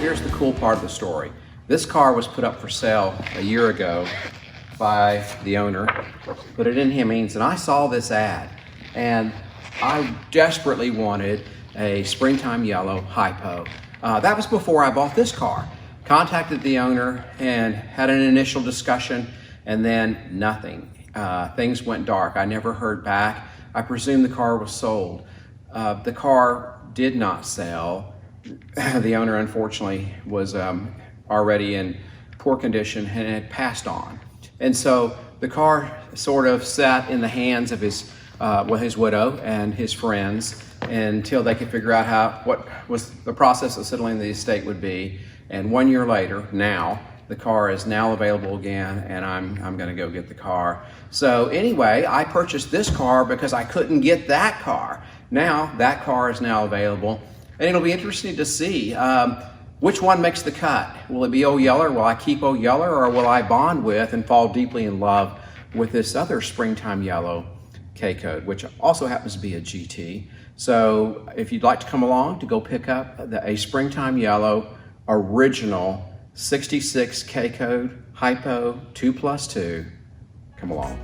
here's the cool part of the story. This car was put up for sale a year ago by the owner, put it in Hemmings, and I saw this ad, and I desperately wanted a springtime yellow HiPo. That was before I bought this car. Contacted the owner and had an initial discussion, and then nothing. Things went dark. I never heard back. I presume the car was sold. The car did not sell. The owner, unfortunately, was already in poor condition and had passed on. And so the car sort of sat in the hands of his widow and his friends until they could figure out what was the process of settling the estate would be. And 1 year later, now, the car is now available again, and I'm gonna go get the car. So anyway, I purchased this car because I couldn't get that car. Now, that car is now available, and it'll be interesting to see which one makes the cut. Will it be Old Yeller? Will I keep Old Yeller, or will I bond with and fall deeply in love with this other springtime yellow K-code, which also happens to be a GT. So if you'd like to come along to go pick up a springtime yellow original 66 Kcode HiPo 2+2, come along.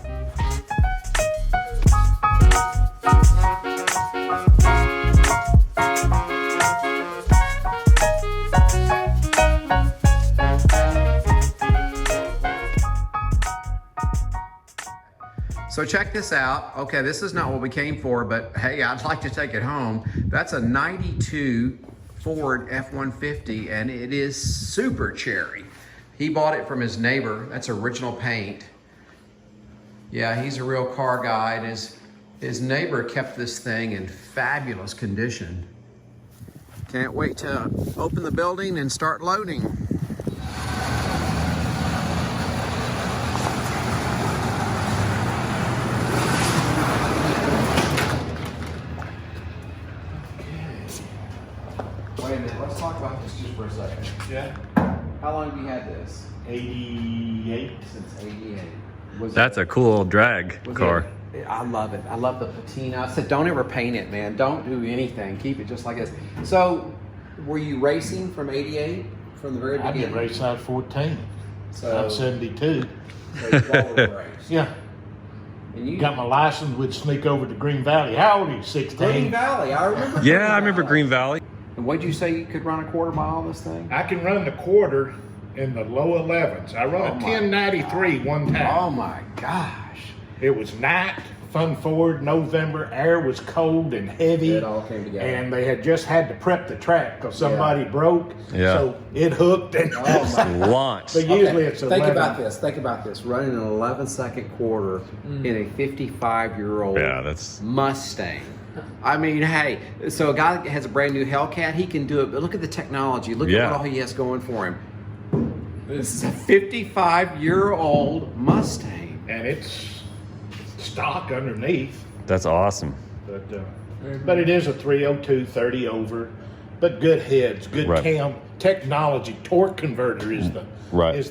So check this out. Okay, this is not what we came for, but hey, I'd like to take it home. That's a 92 Ford F-150, and it is super cherry. He bought it from his neighbor. That's original paint. Yeah, he's a real car guy, and his neighbor kept this thing in fabulous condition. Can't wait to open the building and start loading. Wait a minute, let's talk about this just for a second. Yeah. How long have you had this? 88. Since 88. That's a cool drag car. I love it. I love the patina. I said, don't ever paint it, man. Don't do anything. Keep it just like this. So, were you racing from 88 from the very beginning? I've been racing out 14. So, I'm 72. So you've always raced. Yeah. And you Got my license, would sneak over to Green Valley. How old are you? 16? Green Valley. I remember. Yeah, I remember Green Valley. And what'd you say you could run a quarter mile on this thing? I can run the quarter in the low 11s. I run a 1093 one time. Oh my gosh. It was night, fun forward, November. Air was cold and heavy. It all came together. And they had just had to prep the track because somebody broke. Yeah. So it hooked. And Launch. But usually it's 11. Think about this. Think about this. Running an 11-second quarter in a 55-year-old Mustang. I mean, hey, so a guy that has a brand new Hellcat, he can do it, but look at the technology. Look at what all he has going for him. This is a 55-year-old Mustang. And it's stock underneath. That's awesome. But it is a 302, 30 over, but good heads, good cam, technology, torque converter is the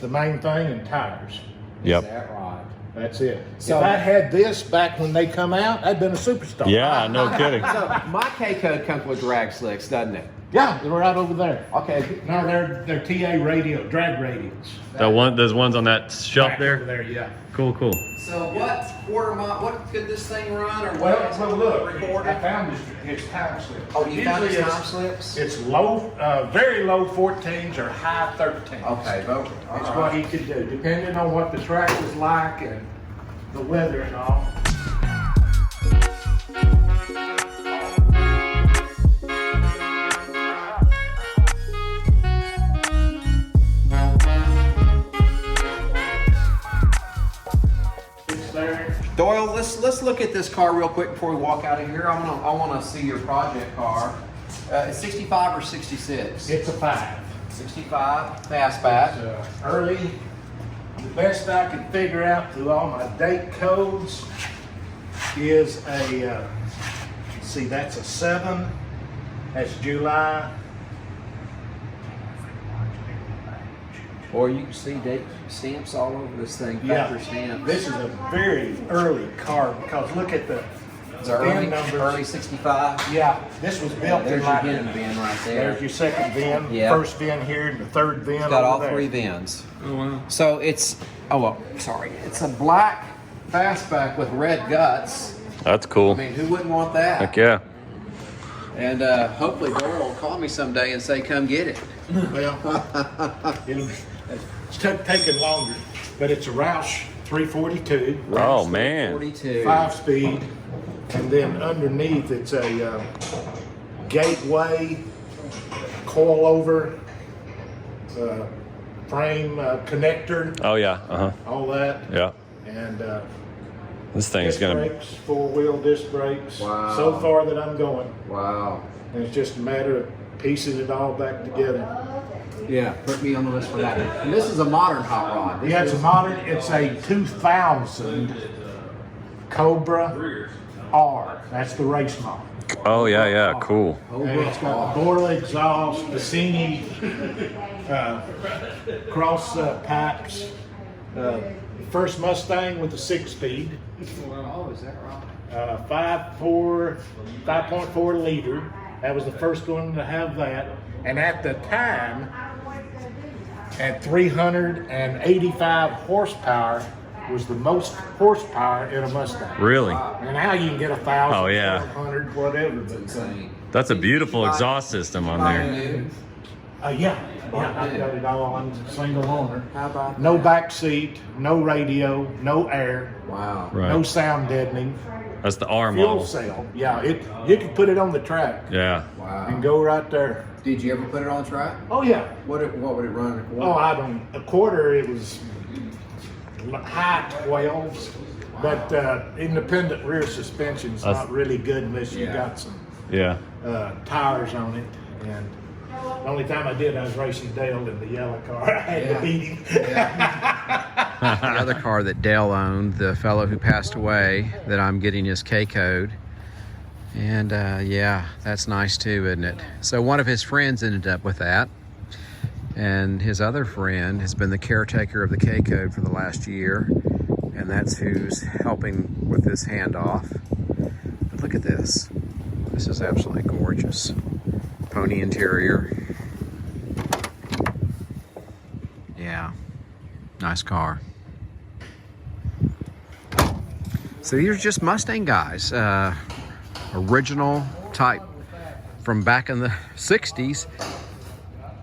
main thing, and tires. Yep. Is that right? That's it. So, if I had this back when they come out, I'd been a superstar. Yeah, no kidding. So my K-code comes with drag slicks, doesn't it? Yeah, they're right over there. Okay. No, they're TA radio, drag radios. Those ones on that shelf Back there? over there, yeah. Cool. So what quarter mile, what could this thing run, or Well, what? well look, I found his time slip. Oh, you found his Usually time slips? It's low, very low 14s or high 13s. Okay, vote. It's what he could do, depending on what the track was like and the weather and all. Doyle, let's look at this car real quick before we walk out of here. I want to see your project car. It's 65 or 66? It's a 5. 65 Fastback. Early. The best I can figure out through all my date codes is a, see, that's a 7. That's July. Or you can see date stamps all over this thing, factory stamps. This is a very early car because look at the It's the early, VIN numbers. early 65. Yeah, this was built in There's your like, hidden VIN right there. there's your second VIN, Yeah. first VIN here, and the third VIN It's got all over there. 3 VINs. Oh, wow. So it's, oh well, sorry. It's a black Fastback with red guts. That's cool. I mean, who wouldn't want that? Heck yeah. And hopefully Doyle will call me someday and say, come get it. Well, it's taking longer, but it's a Roush 342. Oh, man. 42. 5-speed, and then underneath it's a gateway coilover frame connector, Oh, yeah. Uh-huh. all that, Yeah. and This thing is disc going to... brakes, 4-wheel disc brakes. Wow. So far that I'm going, Wow. and it's just a matter of piecing it all back together. Yeah, put me on the list for that. And this is a modern hot rod. This Yeah, it's is- a modern. It's a 2000 Cobra R. That's the race model. Oh, yeah, yeah. Cool. And it's got Borla exhaust, Bassini cross pipes. First Mustang with a 6-speed, Oh, is that right? 5.4 liter. That was the first one to have that. And at the time, at 385 horsepower, was the most horsepower in a Mustang. Really? And now you can get 1,000, Oh, yeah. 1,200, whatever. But, Insane. That's a beautiful exhaust system on there. yeah, I've got it all. I'm a single owner. How about No that? back seat, no radio, no air, Wow. no Right. sound deadening. That's the R Fuel model. cell. Yeah, you can put it on the track Yeah. Wow. and go right there. Did you ever put it on track? Oh yeah. What would it run? A quarter? Oh, I don't. A quarter, it was high 12s, but independent rear suspension's That's- not really good unless you Yeah. got some Yeah. tires on it. And the only time I did, I was racing Dale in the yellow car. I had Yeah. to beat him. The other car that Dale owned, the fellow who passed away, that I'm getting his K-code. And yeah, that's nice too, isn't it? So one of his friends ended up with that. And his other friend has been the caretaker of the Kcode for the last year. And that's who's helping with this handoff. But look at this. This is absolutely gorgeous. Pony interior. Yeah, nice car. So these are just Mustang guys. Original type from back in the 60s.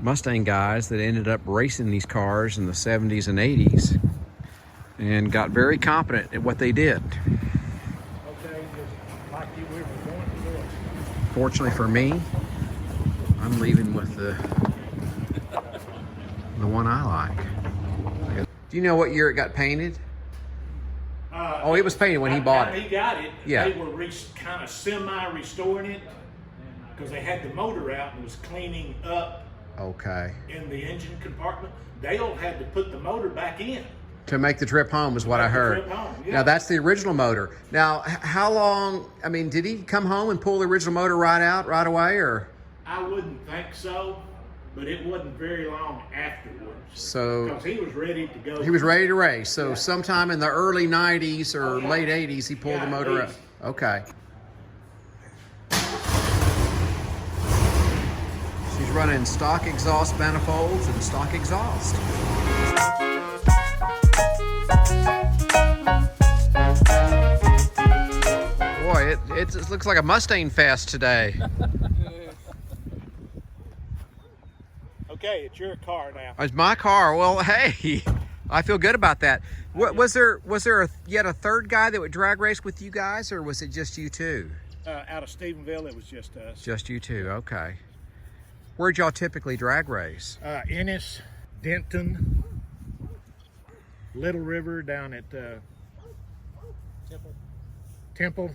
Mustang guys that ended up racing these cars in the 70s and 80s and got very competent at what they did. Okay, just like you were going to do it. Fortunately for me, I'm leaving with the one I like. Do you know what year it got painted? Oh, it was painted when he bought it. He got it. Yeah. They were kind of semi-restoring it because they had the motor out and was cleaning up Okay. in the engine compartment. Dale had to put the motor back in. To make the trip home is what I Make the heard. trip home, yeah. Now that's the original motor. Now, how long? I mean, did he come home and pull the original motor right out right away, or I wouldn't think so, but it wasn't very long afterwards. so? Because he was ready to go. He was ready to race. So sometime in the early '90s or late '80s, he pulled Yeah, the motor at up. least. Okay. She's running stock exhaust manifolds and stock exhaust. Boy, it looks like a Mustang fest today. Okay, it's your car now. It's my car. Well, hey, I feel good about that. Was there yet a third guy that would drag race with you guys, or was it just you two? Out of Stephenville, it was just us. Just you two. Okay. Where'd y'all typically drag race? Ennis, Denton, Little River down at Temple.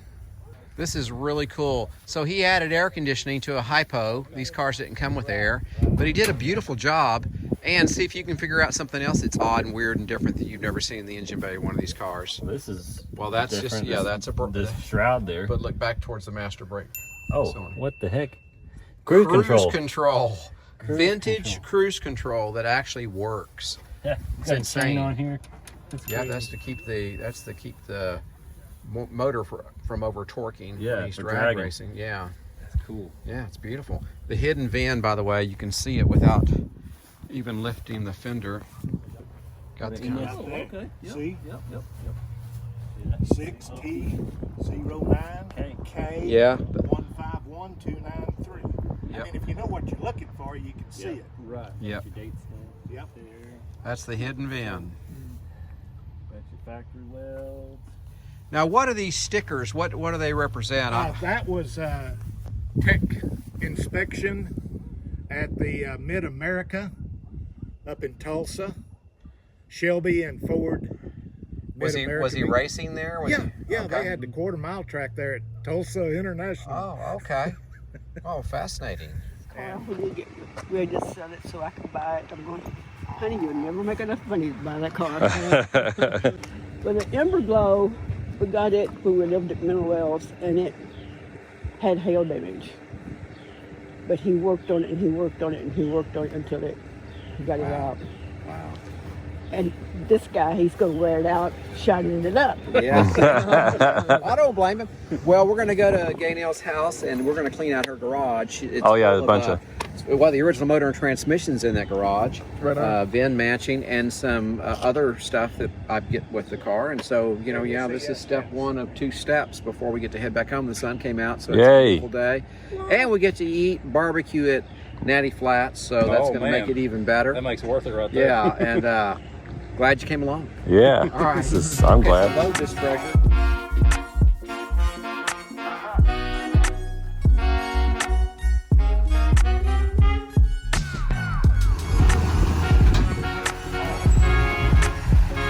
This is really cool. So he added air conditioning to a HiPo. These cars didn't come with air, but he did a beautiful job. And see if you can figure out something else that's odd and weird and different that you've never seen in the engine bay of one of these cars. This is Well, that's just, different. yeah, that's a, This shroud there. but look back towards the master brake. Oh, So- what the heck? Cruise control. control. Cruise Vintage control. cruise control that actually works. Yeah, It's got a insane. chain on here. That's Yeah, crazy. that's to keep the motor from over torquing. Yeah, when he's for drag dragging. racing. Yeah, That's cool. yeah, it's beautiful. The hidden VIN, by the way, you can see it without even lifting the fender. Got the Oh, okay. See? Yep. 6T09 K Yeah. 151293. Yep. I mean, if you know what you're looking for, you can see it. Right. Yep. Your date stamp Yep. there. That's the hidden VIN. That's your factory welds. Now, what are these stickers? What do they represent? That was tech inspection at the Mid-America up in Tulsa. Shelby and Ford. was he Mid-America. racing there? Was Yeah, he- okay. they had the quarter-mile track there at Tulsa International. Oh, okay. Oh, fascinating. We need to get ready to sell it so I can buy it. I'm going, honey, you'll never make enough money to buy that car. But the Emberglow, we got it when we lived at Mineral Wells, and it had hail damage. But he worked on it, and he worked on it, and he worked on it until he got it out. Wow. And this guy, he's going to wear it out, shining it up. Yeah. I don't blame him. Well, we're going to go to Gaynell's house and we're going to clean out her garage. It's Oh, yeah, full a bunch well, the original motor and transmission's in that garage. Right on. VIN matching and some other stuff that I get with the car. And so, you know, yeah, this is step one of 2 steps before we get to head back home. The sun came out, so it's a Yay. beautiful day. And we get to eat barbecue at Natty Flats, so that's going to make it even better. makes it worth it right there. Yeah, and glad you came along. Yeah. All right. I'm Okay, glad. so load this treasure.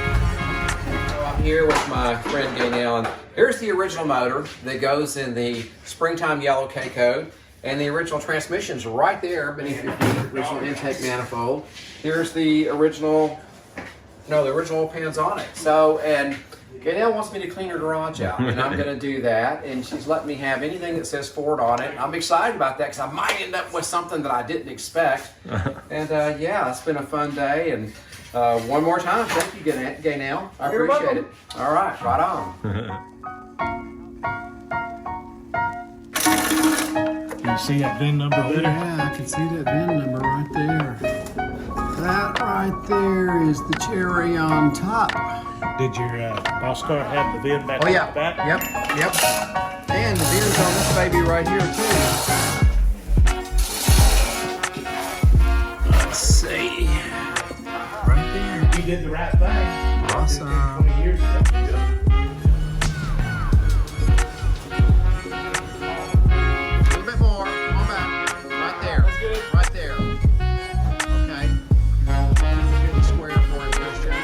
I'm here with my friend Gaynell, and here's the original motor that goes in the springtime yellow K-code, and the original transmission's right there beneath the original intake manifold. Here's the original, the original pans on it. So, and Gaynell wants me to clean her garage out, and I'm going to do that, and she's letting me have anything that says Ford on it. I'm excited about that because I might end up with something that I didn't expect. And yeah, it's been a fun day, and one more time, thank you, Gaynell. I appreciate it. All right, right on. Can you see that VIN number better? Yeah, I can see that VIN number right there. That right there is the cherry on top. Did your boss car have the VIN back Oh on yeah, the back? yep. And the VIN's on this baby right here too. Let's see. Right there. You did the right thing. Awesome. 20 years ago. A little bit more. Come on back. Right there. That's good. Right there. Okay. Get the square for it, Christian.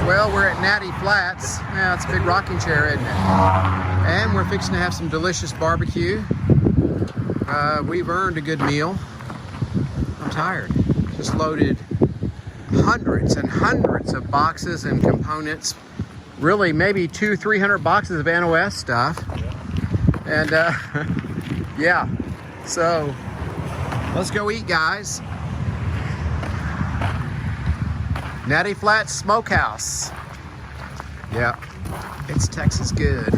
Well, we're at Natty Flats. Yeah, it's a big rocking chair, isn't it? And we're fixing to have some delicious barbecue. We've earned a good meal. I'm tired. Just loaded hundreds and hundreds of boxes and components. Really, maybe 200-300 boxes of NOS stuff. And yeah, so let's go eat, guys. Natty Flats Smokehouse. Yeah, it's Texas good.